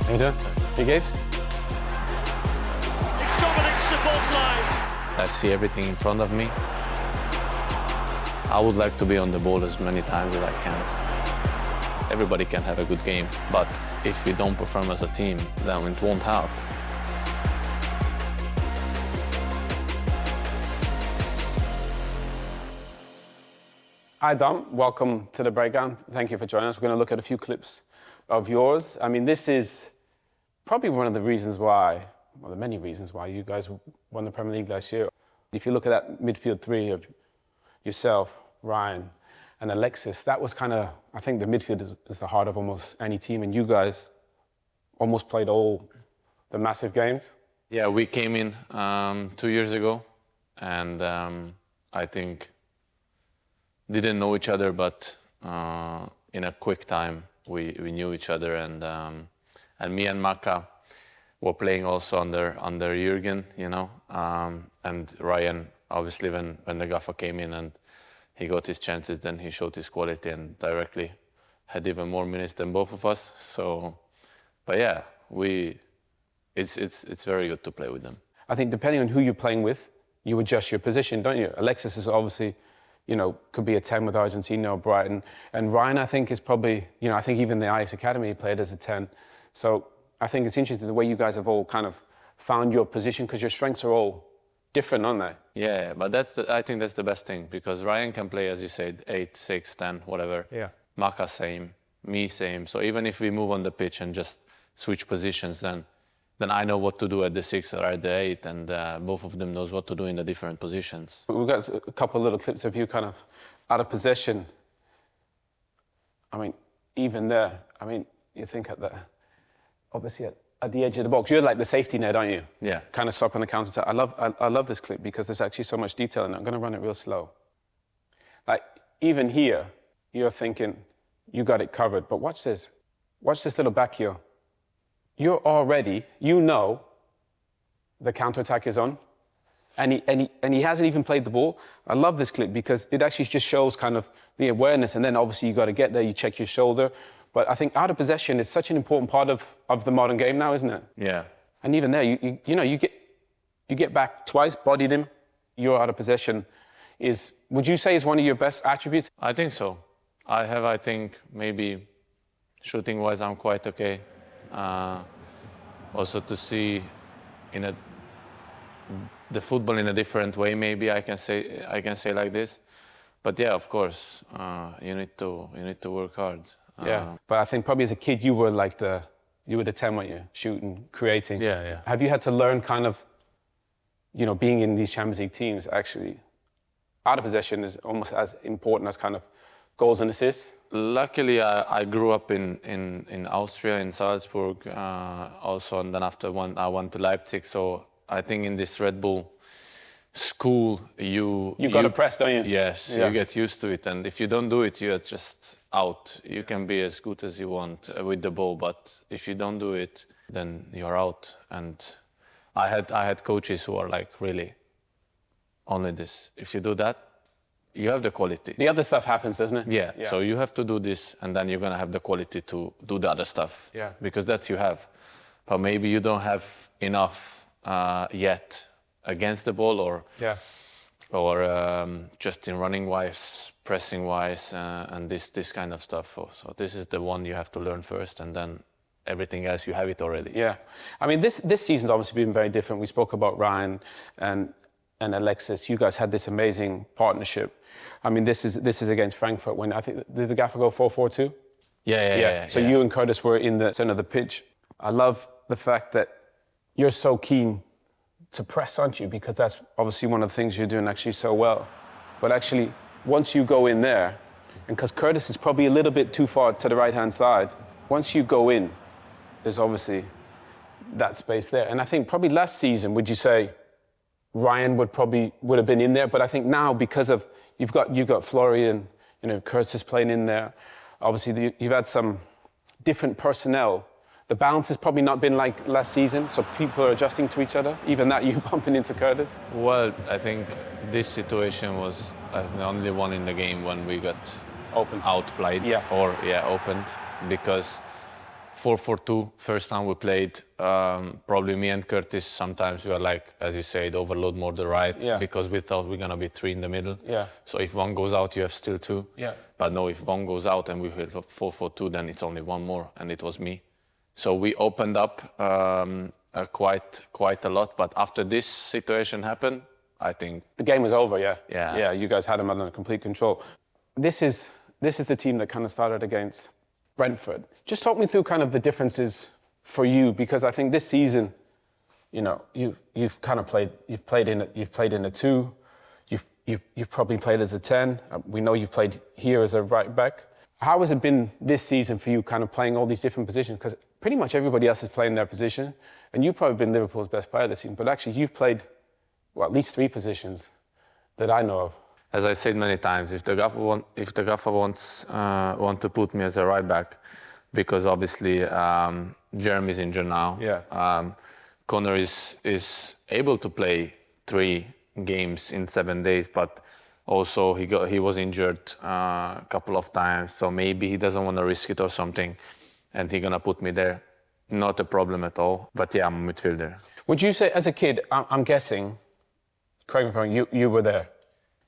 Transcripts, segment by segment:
How you doing? You good? It's Dominik Szoboszlai. I see everything in front of me. I would like to be on the ball as many times as I can. Everybody can have a good game, but if we don't perform as a team, then it won't help. Hi Dom, welcome to the breakdown. Thank you for joining us. We're going to look at a few clips of yours. I mean, this is probably one of the reasons why, well, the many reasons why you guys won the Premier League last year. If you look at that midfield three of yourself, Ryan, and Alexis, that was kind of, I think the midfield is the heart of almost any team, and you guys almost played all the massive games. Yeah, we came in 2 years ago, and I think didn't know each other, but in a quick time we knew each other, and me and Maka were playing also under Jürgen, you know, and Ryan, obviously when the gaffer came in and he got his chances, then he showed his quality and directly had even more minutes than both of us. So, but yeah, it's very good to play with them. I think depending on who you're playing with, you adjust your position, don't you? Alexis is obviously, you know, could be a 10 with Argentina or Brighton. And Ryan, I think, is probably, you know, I think even the Ajax Academy he played as a 10. So I think it's interesting the way you guys have all kind of found your position, because your strengths are all different, aren't they? Yeah, but I think that's the best thing, because Ryan can play, as you said, 8, 6, 10, whatever. Yeah. Maka same, me same. So even if we move on the pitch and just switch positions, then I know what to do at the 6 or at the 8, and both of them knows what to do in the different positions. We've got a couple of little clips of you kind of out of possession. I mean, even there, I mean, you think obviously at the edge of the box, you're like the safety net, aren't you? Yeah. Kind of stop on the counter attack. I love this clip because there's actually so much detail in it. I'm going to run it real slow. Like, even here, you're thinking, you got it covered, but watch this. Watch this little back heel. You're already, you know, the counter-attack is on, and he hasn't even played the ball. I love this clip because it actually just shows kind of the awareness, and then obviously you got to get there, you check your shoulder. But I think out of possession is such an important part of the modern game now, isn't it? Yeah. And even there, you get back twice, bodied him. You're out of possession would you say is one of your best attributes? I think so. I think maybe shooting-wise I'm quite okay. Also to see the football in a different way, maybe I can say like this. But yeah, of course, you need to work hard. Yeah, but I think probably as a kid you were the 10, weren't you? Shooting, creating. Yeah. Have you had to learn kind of, you know, being in these Champions League teams, actually, out of possession is almost as important as kind of goals and assists? Luckily, I grew up in Austria, in Salzburg, also, and then after I went to Leipzig. So I think in this Red Bull school, you got to press, don't you? Yes, yeah. You get used to it, and if you don't do it, you're just out. You can be as good as you want with the ball, but if you don't do it, then you're out. And I had coaches who are like, really, only this. If you do that, you have the quality. The other stuff happens, doesn't it? Yeah. So you have to do this, and then you're gonna have the quality to do the other stuff. Yeah. Because that's you have, but maybe you don't have enough yet against the ball, or just in running wise, pressing wise, and this kind of stuff. So this is the one you have to learn first, and then everything else you have it already. Yeah. I mean, this season's obviously been very different. We spoke about Ryan and Alexis. You guys had this amazing partnership. I mean, this is against Frankfurt when I think did the gaffer go 4-4-2? Yeah. So you and Curtis were in the center of the pitch. I love the fact that you're so keen to press, aren't you? Because that's obviously one of the things you're doing actually so well. But actually, once you go in there, and because Curtis is probably a little bit too far to the right-hand side, once you go in, there's obviously that space there. And I think probably last season, would you say Ryan would have been in there? But I think now, because of you've got Florian, you know, Curtis playing in there. Obviously, you've had some different personnel. The balance has probably not been like last season, so people are adjusting to each other. Even that, you bumping into Curtis. Well, I think this situation was the only one in the game when we got outplayed. Yeah. Opened, because 4-4-2. First time we played, probably me and Curtis, sometimes we are like, as you said, overload more the right, because we thought we're going to be 3 in the middle. Yeah. So if one goes out, you have still 2. Yeah. But no, if one goes out and we have 4-4-2, then it's only one more, and it was me. So we opened up quite a lot. But after this situation happened, I think the game was over. Yeah. Yeah. Yeah. You guys had them under complete control. This is the team that kind of started against Brentford. Just talk me through kind of the differences for you, because I think this season, you know, you've kind of played. You've played in a 2. You've probably played as a 10. We know you've played here as a right back. How has it been this season for you, kind of playing all these different positions? Because pretty much everybody else is playing their position, and you've probably been Liverpool's best player this season. But actually, you've played, well, at least 3 positions that I know of. As I said many times, if the gaffer want to put me as a right back, because obviously Jeremy's injured now. Yeah. Connor is able to play 3 games in 7 days, but also he was injured a couple of times, so maybe he doesn't want to risk it or something, and he's gonna put me there. Not a problem at all. But yeah, I'm a midfielder. Would you say, as a kid, I'm guessing, correct me if I'm wrong, you were there?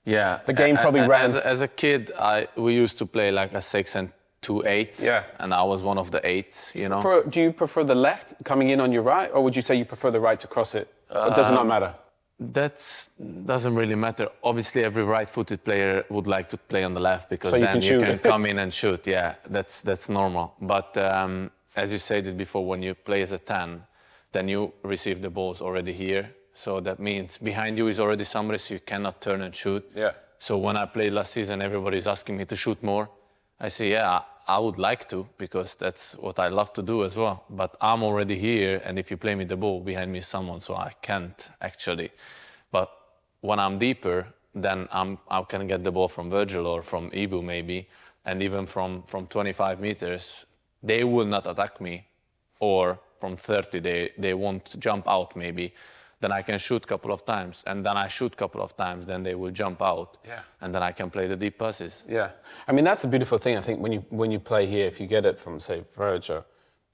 Yeah. The game probably ran. As a kid, we used to play like a 6 and 2 8s. Yeah. And I was one of the 8s, you know. Do you prefer the left coming in on your right, or would you say you prefer the right to cross it? Or does it not matter? That doesn't really matter. Obviously, every right-footed player would like to play on the left, because so then you can come in and shoot. Yeah, that's normal. But as you said it before, when you play as a 10, then you receive the balls already here. So that means behind you is already somebody, so you cannot turn and shoot. Yeah. So when I played last season, everybody's asking me to shoot more. I say, yeah, I would like to, because that's what I love to do as well. But I'm already here, and if you play me the ball, behind me is someone, so I can't actually. But when I'm deeper, then I can get the ball from Virgil or from Ibu maybe, and even from 25 meters, they will not attack me, or from 30, they won't jump out maybe. Then I can shoot a couple of times, and then I shoot a couple of times, then they will jump out, and then I can play the deep passes. Yeah, I mean, that's a beautiful thing, I think, when you play here. If you get it from, say, Virgil,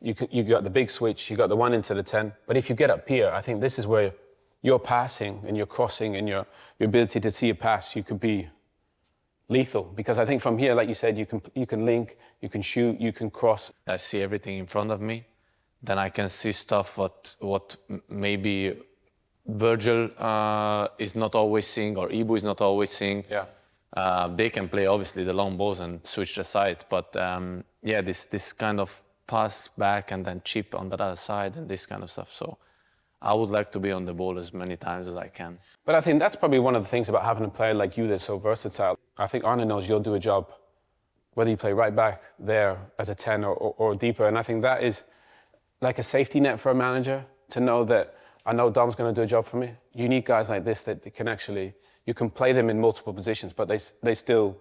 you got the big switch, you got the 1 into the 10, but if you get up here, I think this is where your passing and your crossing and your ability to see a pass, you could be lethal, because I think from here, like you said, you can link, you can shoot, you can cross. I see everything in front of me, then I can see stuff what maybe Virgil is not always seeing, or Ibu is not always seeing. Yeah. They can play obviously the long balls and switch the side, but yeah, this kind of pass back and then chip on the other side and this kind of stuff. So I would like to be on the ball as many times as I can. But I think that's probably one of the things about having a player like you that's so versatile. I think Arne knows you'll do a job, whether you play right back there as a 10 or deeper. And I think that is like a safety net for a manager, to know that I know Dom's going to do a job for me. You need guys like this that can actually, you can play them in multiple positions, but they still,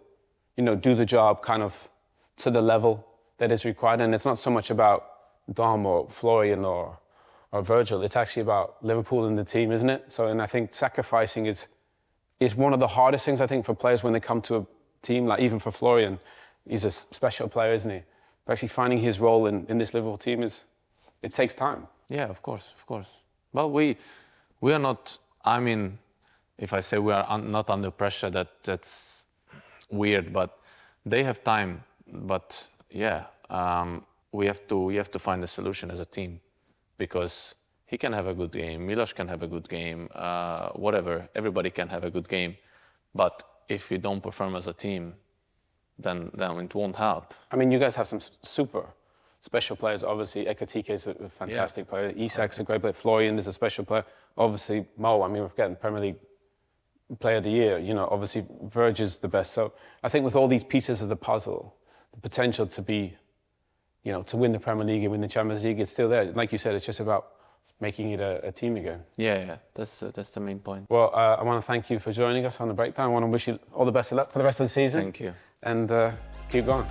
you know, do the job kind of to the level that is required. And it's not so much about Dom or Florian or Virgil. It's actually about Liverpool and the team, isn't it? So, and I think sacrificing is one of the hardest things, I think, for players when they come to a team. Like even for Florian, he's a special player, isn't he? But actually finding his role in this Liverpool team it takes time. Yeah, of course. But we are not, I mean, if I say we are not under pressure, that's weird, but they have time. But yeah, we have to find a solution as a team, because he can have a good game, Milos can have a good game, whatever, everybody can have a good game. But if we don't perform as a team, then it won't help. I mean, you guys have some super special players. Obviously, Ekatike is a fantastic player. Isak's a great player. Florian is a special player. Obviously, Mo, I mean, we're getting Premier League Player of the Year. You know, obviously, Verge is the best. So I think with all these pieces of the puzzle, the potential to be, you know, to win the Premier League and win the Champions League, it's still there. Like you said, it's just about making it a team again. Yeah, that's the main point. Well, I want to thank you for joining us on the breakdown. I want to wish you all the best of luck for the rest of the season. Thank you. And keep going.